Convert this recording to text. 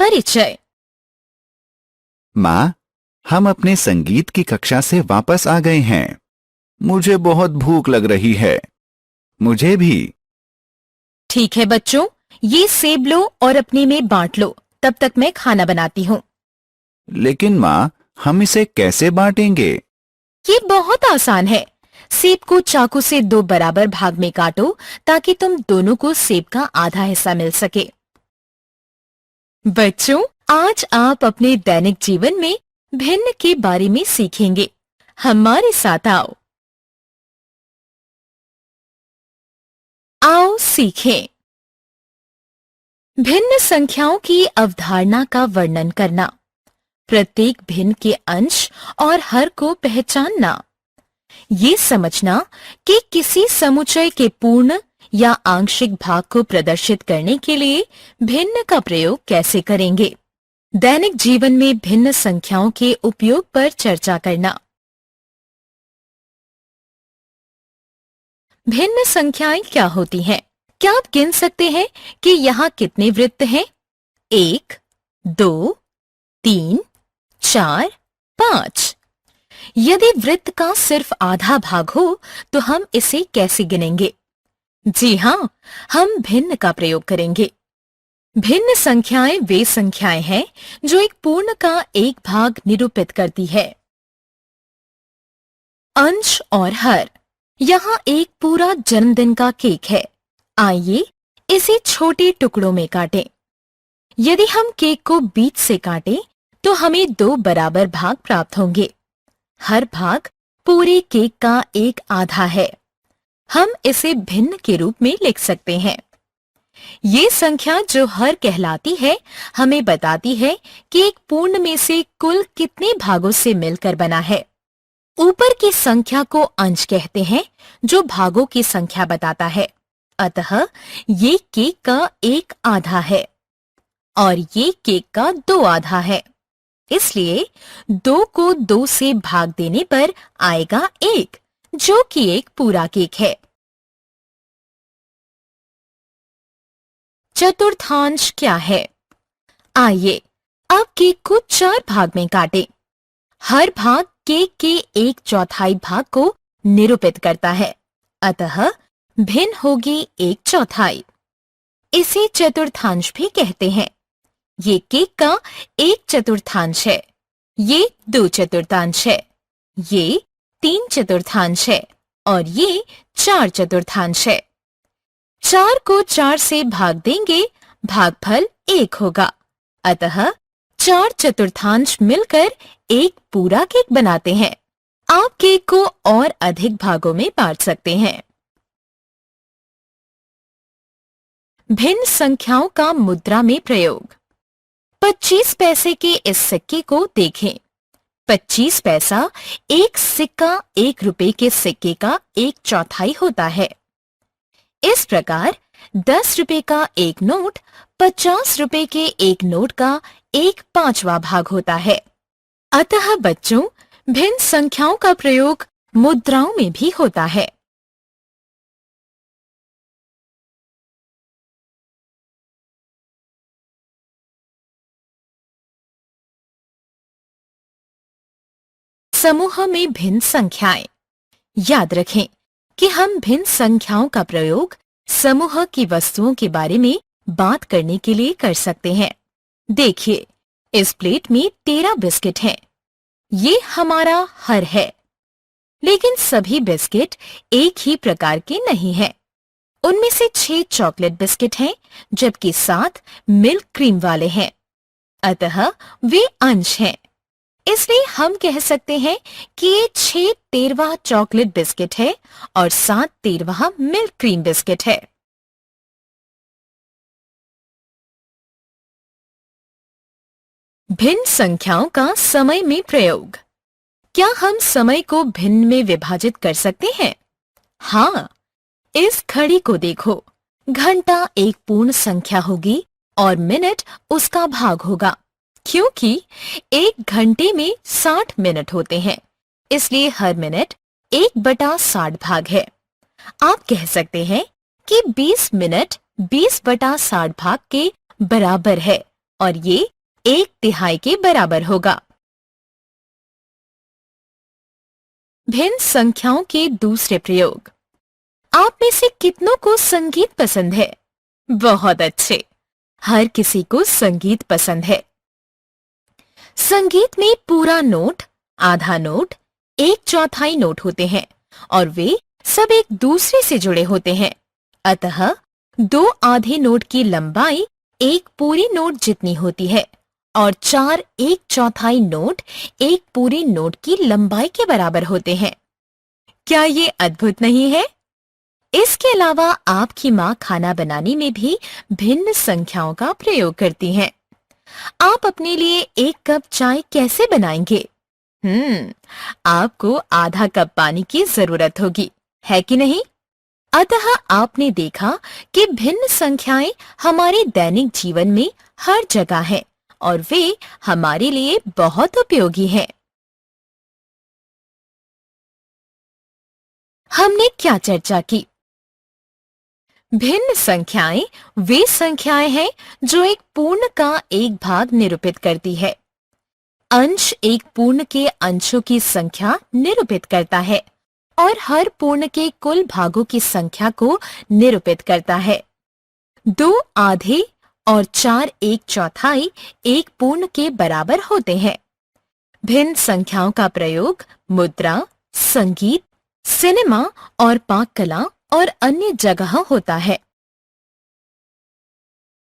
परिचय। माँ, हम अपने संगीत की कक्षा से वापस आ गए हैं। मुझे बहुत भूख लग रही है। मुझे भी। ठीक है बच्चों, ये सेब लो और अपने में बांट लो, तब तक मैं खाना बनाती हूँ। लेकिन माँ, हम इसे कैसे बांटेंगे? ये बहुत आसान है। सेब को चाकू से 2 बराबर भाग में काटो ताकि तुम दोनों को सेब का आधा हिस्सा मिल सके। बच्चों, आज आप अपने दैनिक जीवन में भिन्न के बारे में सीखेंगे। हमारे साथ आओ। आओ सीखें। भिन्न संख्याओं की अवधारणा का वर्णन करना, प्रत्येक भिन्न के अंश और हर को पहचानना, ये समझना कि किसी समुच्चय के पूर्ण या आंशिक भाग को प्रदर्शित करने के लिए भिन्न का प्रयोग कैसे करेंगे। दैनिक जीवन में भिन्न संख्याओं के उपयोग पर चर्चा करना। भिन्न संख्याएं क्या होती हैं? क्या आप गिन सकते हैं कि यहाँ कितने वृत्त हैं? 1, 2, 3, 4, 5। यदि वृत्त का सिर्फ आधा भाग हो तो हम इसे कैसे गिनेंगे? जी हाँ, हम भिन्न का प्रयोग करेंगे। भिन्न संख्याएं वे संख्याएं हैं जो एक पूर्ण का एक भाग निरूपित करती है। अंश और हर। यहाँ एक पूरा जन्मदिन का केक है। आइए इसे छोटे टुकड़ों में काटें। यदि हम केक को बीच से काटें तो हमें 2 बराबर भाग प्राप्त होंगे। हर भाग पूरे केक का एक आधा है। हम इसे भिन्न के रूप में लिख सकते हैं। ये संख्या जो हर कहलाती है हमें बताती है कि एक पूर्ण में से कुल कितने भागों से मिलकर बना है। ऊपर की संख्या को अंश कहते हैं जो भागों की संख्या बताता है। अतः ये केक का एक आधा है और ये केक का 2 आधा है। इसलिए 2 को 2 से भाग देने पर आएगा 1, जो कि एक पूरा केक है। चतुर्थांश क्या है? आइए अब केक को 4 भाग में काटें। हर भाग केक के 1/4 भाग को निरूपित करता है। अतः भिन्न होगी 1/4। इसे चतुर्थांश भी कहते हैं। ये केक का 1/4 है, ये 2/4 है, ये 3/4 है और ये 4/4 है। 4 को 4 से भाग देंगे, भागफल 1 होगा। अतः 4/4 मिलकर एक पूरा केक बनाते हैं। आप केक को और अधिक भागों में बांट सकते हैं। भिन्न संख्याओं का मुद्रा में प्रयोग। 25 पैसे के इस सिक्के को देखें। 25 पैसा एक सिक्का 1 रुपए के सिक्के का 1/4 होता है। इस प्रकार 10 रुपए का एक नोट 50 रुपए के एक नोट का 1/5वां भाग होता है। अतः बच्चों, भिन्न संख्याओं का प्रयोग मुद्राओं में भी होता है। समूह में भिन्न संख्याएं। याद रखें कि हम भिन्न संख्याओं का प्रयोग समूह की वस्तुओं के बारे में बात करने के लिए कर सकते हैं। देखिए, इस प्लेट में 13 बिस्किट हैं। ये हमारा हर है। लेकिन सभी बिस्किट एक ही प्रकार के नहीं हैं। उनमें से 6 चॉकलेट बिस्किट हैं, जबकि 7 मिल्क क्रीम वाले हैं। अतः वे अंश हैं। इसलिए हम कह सकते हैं कि ये 6 13वां चॉकलेट बिस्किट है और 7 13वां मिल्क क्रीम बिस्किट है। भिन्न संख्याओं का समय में प्रयोग। क्या हम समय को भिन्न में विभाजित कर सकते हैं? हाँ, इस घड़ी को देखो। घंटा एक पूर्ण संख्या होगी और मिनट उसका भाग होगा, क्योंकि एक घंटे में 60 मिनट होते हैं। इसलिए हर मिनट 1/60 भाग है। आप कह सकते हैं कि 20 मिनट 20/60 भाग के बराबर है और ये 1/3 के बराबर होगा। भिन्न संख्याओं के दूसरे प्रयोग। आप में से कितनों को संगीत पसंद है? बहुत अच्छे। हर किसी को संगीत पसंद है। संगीत में पूरा नोट, आधा नोट, 1/4 नोट होते हैं और वे सब एक दूसरे से जुड़े होते हैं। अतः 2 आधे नोट की लंबाई एक पूरी नोट जितनी होती है और 4 1/4 नोट एक पूरी नोट की लंबाई के बराबर होते हैं। क्या ये अद्भुत नहीं है? इसके अलावा आपकी माँ खाना बनाने में भी भिन्न संख्याओं का प्रयोग करती हैं। आप अपने लिए 1 कप चाय कैसे बनाएंगे? आपको आधा कप पानी की जरूरत होगी, है कि नहीं? अतः आपने देखा कि भिन्न संख्याएं हमारे दैनिक जीवन में हर जगह हैं और वे हमारे लिए बहुत उपयोगी हैं। हमने क्या चर्चा की? भिन्न संख्याएं वे संख्याएं हैं जो एक पूर्ण का एक भाग निरूपित करती है। अंश एक पूर्ण के अंशों की संख्या निरूपित करता है और हर पूर्ण के कुल भागों की संख्या को निरूपित करता है। 2 आधे और 4 1/4 एक पूर्ण के बराबर होते हैं। भिन्न संख्याओं का प्रयोग मुद्रा, संगीत, सिनेमा और पाक कला और अन्य जगह होता है।